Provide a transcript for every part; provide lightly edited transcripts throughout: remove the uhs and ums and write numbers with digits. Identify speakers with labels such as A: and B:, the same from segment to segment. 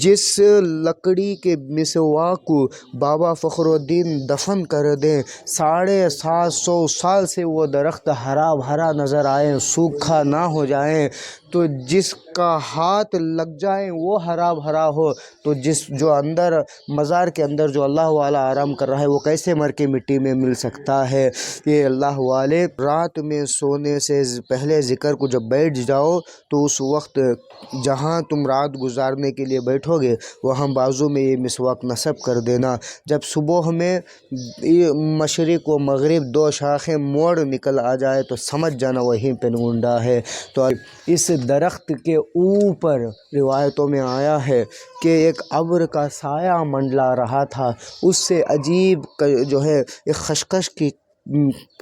A: جس لکڑی کے مسواک کو بابا فخرالدین دفن کر دیں، 750 سال سے وہ درخت ہرا بھرا نظر آئے، سوکھا نہ ہو جائیں، تو جس کا ہاتھ لگ جائیں وہ ہرا بھرا ہو، تو جو اندر مزار کے اندر جو اللہ والا آرام کر رہا ہے وہ کیسے مر کے مٹی میں مل سکتا ہے؟ یہ اللہ والے رات میں سونے سے پہلے ذکر کو جب بیٹھ جاؤ تو اس وقت جہاں تم رات گزارنے کے لیے بیٹھو گے وہاں بازو میں یہ مسواک نصب کر دینا۔ جب صبح میں مشرق و مغرب دو شاخیں موڑ نکل آ جائے تو سمجھ جانا وہیں پینگونڈا ہے۔ تو اس درخت کے اوپر روایتوں میں آیا ہے کہ ایک ابر کا سایہ منڈلا رہا تھا، اس سے عجیب جو ہے ایک خشخش کی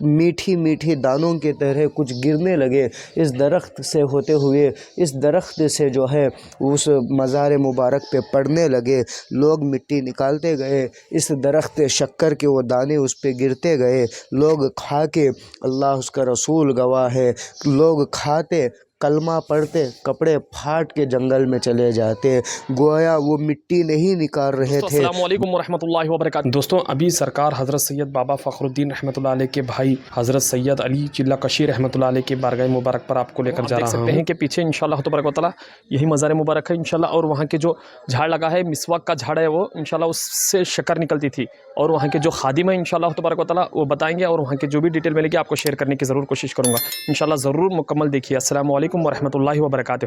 A: میٹھی میٹھی دانوں کی طرح کچھ گرنے لگے اس درخت سے ہوتے ہوئے، اس درخت سے جو ہے اس مزار مبارک پہ پڑنے لگے۔ لوگ مٹی نکالتے گئے، اس درخت شکر کے وہ دانے اس پہ گرتے گئے، لوگ کھا کے، اللہ اس کا رسول گواہ ہے، لوگ کھاتے، کلمہ پڑھتے، کپڑے پھاٹ کے جنگل میں چلے جاتے، گویا وہ مٹی نہیں نکال رہے تھے۔
B: السلام علیکم ورحمۃ اللہ وبرکاتہ۔ دوستوں ابھی سرکار حضرت سید بابا فخر الدین رحمۃ اللہ علیہ کے بھائی حضرت سید علی چلہ کشی رحمۃ اللہ علیہ کے بارگاہ مبارک پر آپ کو لے کر جا رہا ہوں۔ دیکھ سکتے ہیں کہ پیچھے انشاءاللہ تبارک و تعالیٰ یہی مزار مبارک ہے انشاءاللہ، اور وہاں کے جو جھاڑ لگا ہے مسواک کا جھاڑ ہے وہ انشاءاللہ اس سے شکر نکلتی تھی، اور وہاں کے جو خادم ہیں انشاءاللہ تبارک و تعالیٰ وہ بتائیں گے، اور وہاں کے جو بھی ڈیٹیل ملے گی آپ کو شیئر کرنے کی ضرور کوشش کروں گا انشاءاللہ، ضرور مکمل دیکھیے۔ السلام علیکم ورحمۃ اللہ وبرکاتہ۔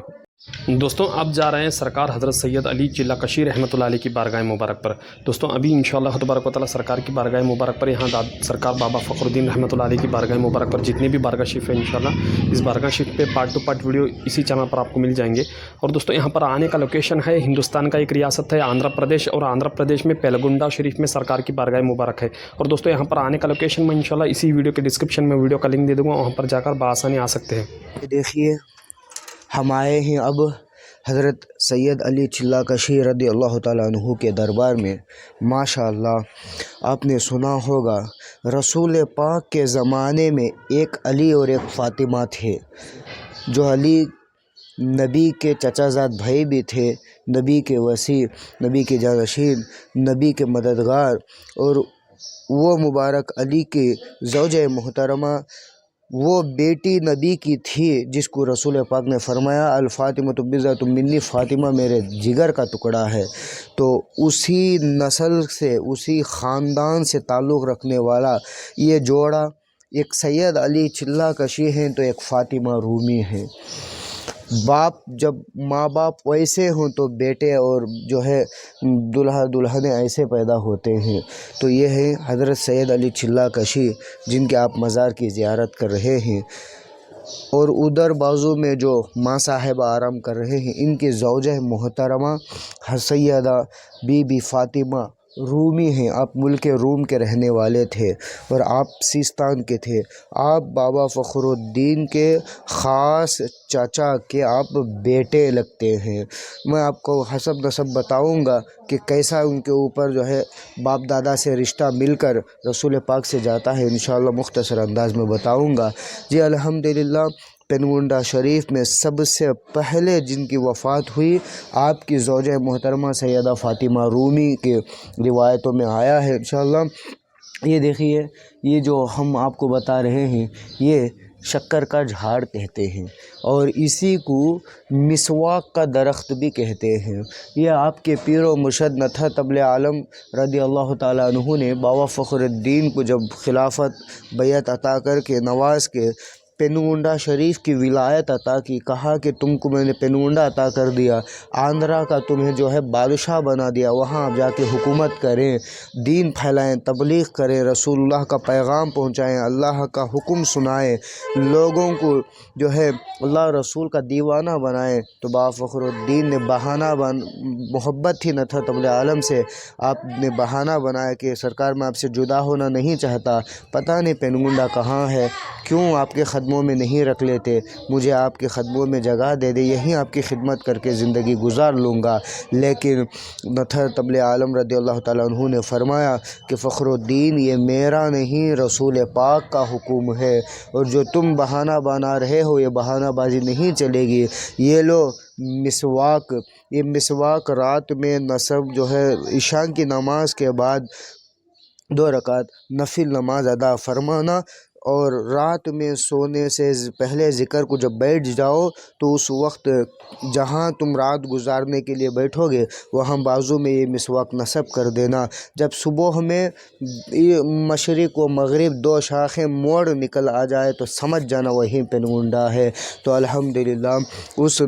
B: دوستوں اب جا رہے ہیں سرکار حضرت سید علی چلہ کشی رحمۃ اللہ علیہ کی بارگاہ مبارک پر۔ دوستوں ابھی انشاءاللہ تبارک و تعالیٰ سرکار کی بارگاہ مبارک پر، یہاں سرکار بابا فخر الدین رحمۃ اللہ علیہ کی بارگاہ مبارک پر جتنے بھی بارگاہ شریف ہیں انشاءاللہ اس بارگاہ شریف پہ پارٹ ٹو پارٹ ویڈیو اسی چینل پر آپ کو مل جائیں گے۔ اور دوستوں یہاں پر آنے کا لوکیشن ہے ہندوستان کا ایک ریاست ہے آندھرا پردیش، اور آندھرا پردیش میں پیلگونڈا شریف میں سرکار کی بارگاہ مبارک ہے۔ اور دوستوں یہاں پر آنے کا لوکیشن میں انشاءاللہ اسی ویڈیو کے ڈسکرپشن میں ویڈیو کا لنک دے دوں گا، وہاں پر جا کر بآسانی آ سکتے ہیں۔
A: دیکھیے ہم آئے ہیں اب حضرت سید علی چلہ کشی رضی اللہ تعالیٰ عنہ کے دربار میں۔ ماشاءاللہ آپ نے سنا ہوگا رسول پاک کے زمانے میں ایک علی اور ایک فاطمہ تھے، جو علی نبی کے چچا زاد بھائی بھی تھے، نبی کے وصی، نبی کے جانشین، نبی کے مددگار، اور وہ مبارک علی کی زوجہ محترمہ وہ بیٹی نبی کی تھی جس کو رسول پاک نے فرمایا الفاطمہ بضعۃ منی، فاطمہ میرے جگر کا ٹکڑا ہے۔ تو اسی نسل سے، اسی خاندان سے تعلق رکھنے والا یہ جوڑا، ایک سید علی چلہ کشی ہیں تو ایک فاطمہ رومی ہیں۔ جب ماں باپ ویسے ہوں تو بیٹے اور جو ہے دلہا دلہنیں ایسے پیدا ہوتے ہیں۔ تو یہ ہے حضرت سید علی چلہ کشی جن کے آپ مزار کی زیارت کر رہے ہیں، اور ادھر بازو میں جو ماں صاحبہ آرام کر رہے ہیں ان کی زوجہ محترمہ سیدہ بی بی فاطمہ رومی ہیں۔ آپ ملک روم کے رہنے والے تھے اور آپ سیستان کے تھے۔ آپ بابا فخر الدین کے خاص چاچا کے آپ بیٹے لگتے ہیں۔ میں آپ کو حسب نسب بتاؤں گا کہ کیسا ان کے اوپر جو ہے باپ دادا سے رشتہ مل کر رسول پاک سے جاتا ہے، انشاءاللہ مختصر انداز میں بتاؤں گا۔ جی الحمدللہ پینگونڈا شریف میں سب سے پہلے جن کی وفات ہوئی آپ کی زوجہ محترمہ سیدہ فاطمہ رومی کے روایتوں میں آیا ہے انشاءاللہ۔ یہ دیکھیے یہ جو ہم آپ کو بتا رہے ہیں یہ شکر کا جھاڑ کہتے ہیں، اور اسی کو مسواک کا درخت بھی کہتے ہیں۔ یہ آپ کے پیر و مرشد نتھا تبل عالم رضی اللہ تعالیٰ عنہ نے بابا فخر الدین کو جب خلافت بیعت عطا کر کے نواز کے پینگونڈا شریف کی ولایت عطا کی، کہا کہ تم کو میں نے پینگونڈا عطا کر دیا، آندھرا کا تمہیں جو ہے بادشاہ بنا دیا، وہاں آپ جا کے حکومت کریں، دین پھیلائیں، تبلیغ کریں، رسول اللہ کا پیغام پہنچائیں، اللہ کا حکم سنائیں، لوگوں کو جو ہے اللہ رسول کا دیوانہ بنائیں۔ تو بابا فخر الدین نے محبت تھی نتھا تبل عالم سے، آپ نے بہانہ بنایا کہ سرکار میں آپ سے جدا ہونا نہیں چاہتا، پتہ نہیں پینگونڈا کہاں ہے، کیوں آپ کے خدموں میں نہیں رکھ لیتے، مجھے آپ کے خدموں میں جگہ دے دے، یہیں آپ کی خدمت کر کے زندگی گزار لوں گا۔ لیکن نتھا تبل عالم رضی اللہ تعالیٰ عنہ نے فرمایا کہ فخر الدین یہ میرا نہیں رسول پاک کا حکم ہے، اور جو تم بہانہ بنا رہے ہو یہ بہانہ بازی نہیں چلے گی، یہ لو مسواک، یہ مسواک رات میں نصب جو ہے عشاء کی نماز کے بعد 2 رکعت نفل نماز ادا فرمانا، اور رات میں سونے سے پہلے ذکر کو جب بیٹھ جاؤ تو اس وقت جہاں تم رات گزارنے کے لیے بیٹھو گے وہاں بازو میں یہ مسواک نصب کر دینا۔ جب صبح میں مشرق و مغرب 2 شاخیں موڑ نکل آ جائے تو سمجھ جانا وہیں پہ ڈھونڈا ہے۔ تو الحمدللہ اس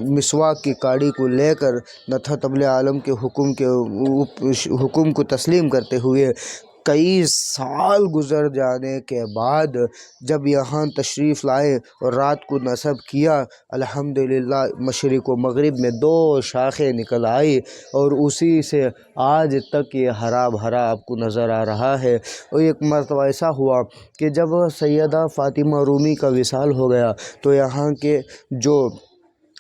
A: مسواک کی کاڑی کو لے کر نطحت ابل عالم کے حکم کو تسلیم کرتے ہوئے کئی سال گزر جانے کے بعد جب یہاں تشریف لائے اور رات کو نصب کیا، الحمدللہ مشرق و مغرب میں 2 شاخیں نکل آئی، اور اسی سے آج تک یہ ہرا بھرا آپ کو نظر آ رہا ہے۔ اور ایک مرتبہ ایسا ہوا کہ جب سیدہ فاطمہ رومی کا وصال ہو گیا تو یہاں کے جو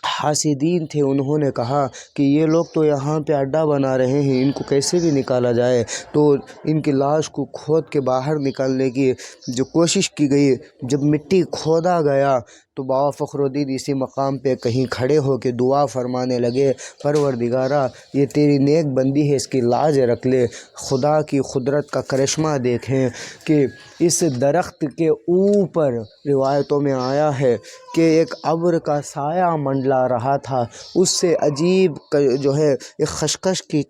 A: حاسدین تھے انہوں نے کہا کہ یہ لوگ تو یہاں پہ اڈا بنا رہے ہیں، ان کو کیسے بھی نکالا جائے۔ تو ان کی لاش کو کھود کے باہر نکالنے کی جو کوشش کی گئی، جب مٹی کھودا گیا تو بابا فخر الدین اسی مقام پہ کہیں کھڑے ہو کے دعا فرمانے لگے، پروردگارا یہ تیری نیک بندی ہے، اس کی لاج رکھ لے۔ خدا کی قدرت کا کرشمہ دیکھیں کہ اس درخت کے اوپر روایتوں میں آیا ہے کہ ایک ابر کا سایہ منڈلا رہا تھا، اس سے عجیب جو ہے ایک خشخش کی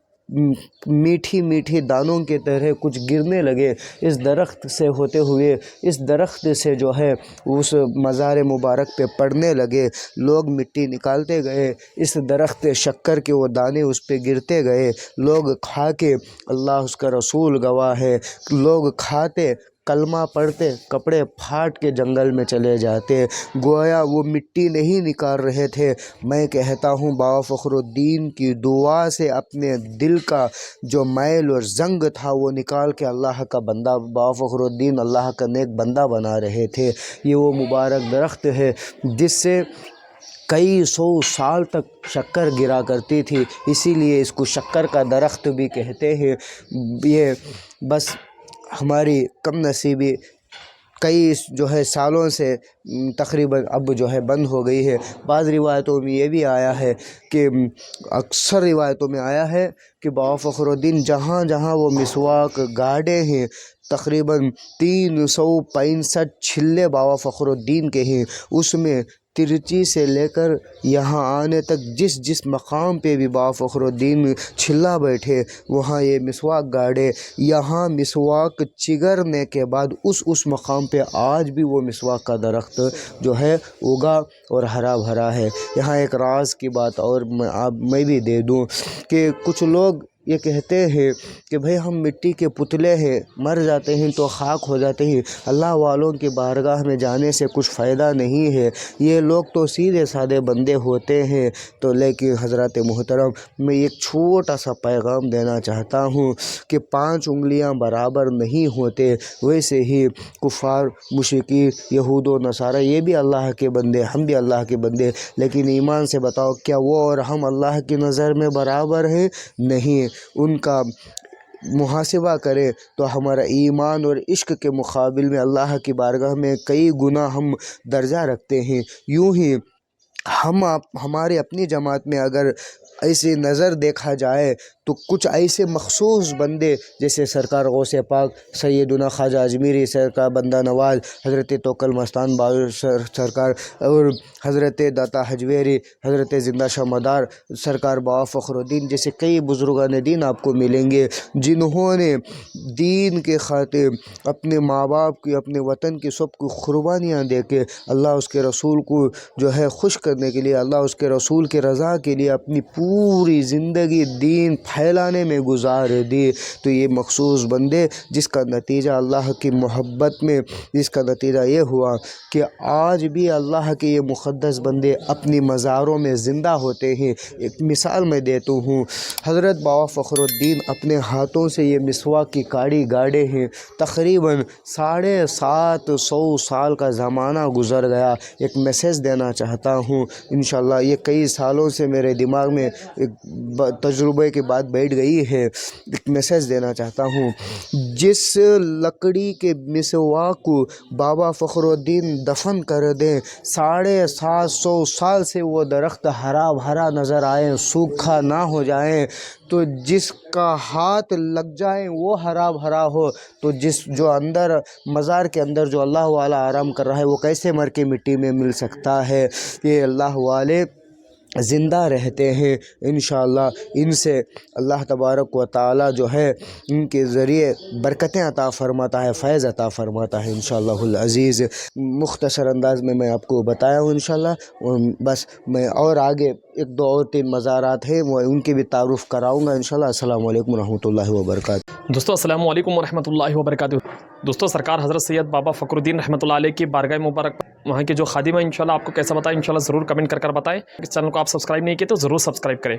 A: میٹھی میٹھی دانوں کی طرح کچھ گرنے لگے اس درخت سے ہوتے ہوئے، اس درخت سے جو ہے اس مزار مبارک پہ پڑنے لگے۔ لوگ مٹی نکالتے گئے، اس درخت شکر کے وہ دانے اس پہ گرتے گئے، لوگ کھا کے، اللہ اس کا رسول گواہ ہے، لوگ کھاتے، کلمہ پڑھتے، کپڑے پھاٹ کے جنگل میں چلے جاتے، گویا وہ مٹی نہیں نکال رہے تھے۔ میں کہتا ہوں بابا فخر الدین کی دعا سے اپنے دل کا جو میل اور زنگ تھا وہ نکال کے اللہ کا بندہ، بابا فخر الدین اللہ کا نیک بندہ بنا رہے تھے۔ یہ وہ مبارک درخت ہے جس سے کئی 100 سال تک شکر گرا کرتی تھی، اسی لیے اس کو شکر کا درخت بھی کہتے ہیں۔ یہ بس ہماری کم نصیبی کئی جو ہے سالوں سے تقریباً اب جو ہے بند ہو گئی ہے۔ بعض روایتوں میں یہ بھی آیا ہے کہ اکثر روایتوں میں آیا ہے کہ بابا فخر الدین جہاں جہاں وہ مسواک گاڑے ہیں تقریباً 365 چھلے بابا فخر الدین کے ہیں، اس میں ترچی سے لے کر یہاں آنے تک جس جس مقام پہ بھی بابا فخر الدین چھلا بیٹھے وہاں یہ مسواک گاڑے، یہاں مسواک چگرنے کے بعد اس مقام پہ آج بھی وہ مسواک کا درخت جو ہے اگا اور ہرا بھرا ہے۔ یہاں ایک راز کی بات اور میں بھی دے دوں کہ کچھ لوگ یہ کہتے ہیں کہ بھئی ہم مٹی کے پتلے ہیں، مر جاتے ہیں تو خاک ہو جاتے ہیں، اللہ والوں کی بارگاہ میں جانے سے کچھ فائدہ نہیں ہے، یہ لوگ تو سیدھے سادے بندے ہوتے ہیں۔ تو لیکن حضرات محترم، میں ایک چھوٹا سا پیغام دینا چاہتا ہوں کہ 5 انگلیاں برابر نہیں ہوتے، ویسے ہی کفار، مشرکین، یہود و نصارہ یہ بھی اللہ کے بندے، ہم بھی اللہ کے بندے، لیکن ایمان سے بتاؤ کیا وہ اور ہم اللہ کی نظر میں برابر ہیں؟ نہیں۔ ان کا محاسبہ کریں تو ہمارا ایمان اور عشق کے مقابل میں اللہ کی بارگاہ میں کئی گنا ہم درجہ رکھتے ہیں۔ یوں ہی ہمارے اپنی جماعت میں اگر ایسی نظر دیکھا جائے تو کچھ ایسے مخصوص بندے جیسے سرکار غوث پاک سیدنا خواجہ اجمیری، سرکار بندہ نواز حضرت توکل مستان بابا سرکار، اور حضرت داتا حجویری، حضرت زندہ شاہ مدار سرکار بابا فخر الدین جیسے کئی بزرگان دین آپ کو ملیں گے جنہوں نے دین کے خاطر اپنے ماں باپ کی، اپنے وطن کی سب کو قربانیاں دے کے اللہ اس کے رسول کو جو ہے خوش کرنے کے لیے، اللہ اس کے رسول کے رضا کے لیے اپنی پوری زندگی دین پھیلانے میں گزار دی۔ تو یہ مخصوص بندے جس کا نتیجہ اللہ کی محبت میں، جس کا نتیجہ یہ ہوا کہ آج بھی اللہ کے یہ مقدس بندے اپنی مزاروں میں زندہ ہوتے ہیں۔ ایک مثال میں دیتا ہوں، حضرت بابا فخر الدین اپنے ہاتھوں سے یہ مسواک کی کاڑی گاڑے ہیں، تقریباً 750 سال کا زمانہ گزر گیا۔ ایک میسیج دینا چاہتا ہوں، انشاءاللہ یہ کئی سالوں سے میرے دماغ میں ایک تجربے کی بات بیٹھ گئی ہے، ایک میسیج دینا چاہتا ہوں۔ جس لکڑی کے مسواک کو بابا فخر الدین دفن کر دیں، 750 سال سے وہ درخت ہرا بھرا نظر آئے، سوکھا نہ ہو جائیں، تو جس کا ہاتھ لگ جائے وہ ہرا بھرا ہو، تو جو اندر مزار کے اندر جو اللہ والا آرام کر رہا ہے وہ کیسے مر کے مٹی میں مل سکتا ہے؟ یہ اللہ والے زندہ رہتے ہیں انشاءاللہ، ان سے اللہ تبارک و تعالی جو ہے ان کے ذریعے برکتیں عطا فرماتا ہے، فیض عطا فرماتا ہے انشاءاللہ العزیز۔ مختصر انداز میں آپ کو بتایا ہوں انشاءاللہ، بس میں اور آگے 1 2 اور 3 مزارات ہیں وہ ان کی بھی تعارف کراؤں گا انشاءاللہ۔ السلام علیکم ورحمۃ اللہ وبرکاتہ۔
B: دوستو السلام علیکم ورحمۃ اللہ وبرکاتہ۔ دوستو سرکار حضرت سید بابا فخر الدین رحمۃ اللہ علیہ کی بارگاہ مبارک وہاں کے جو خادم ہیں انشاءاللہ آپ کو کیسا بتائیں، انشاءاللہ ضرور کمنٹ کر بتائیں۔ اس چینل کو آپ سبسکرائب نہیں کیے تو ضرور سبسکرائب کریں۔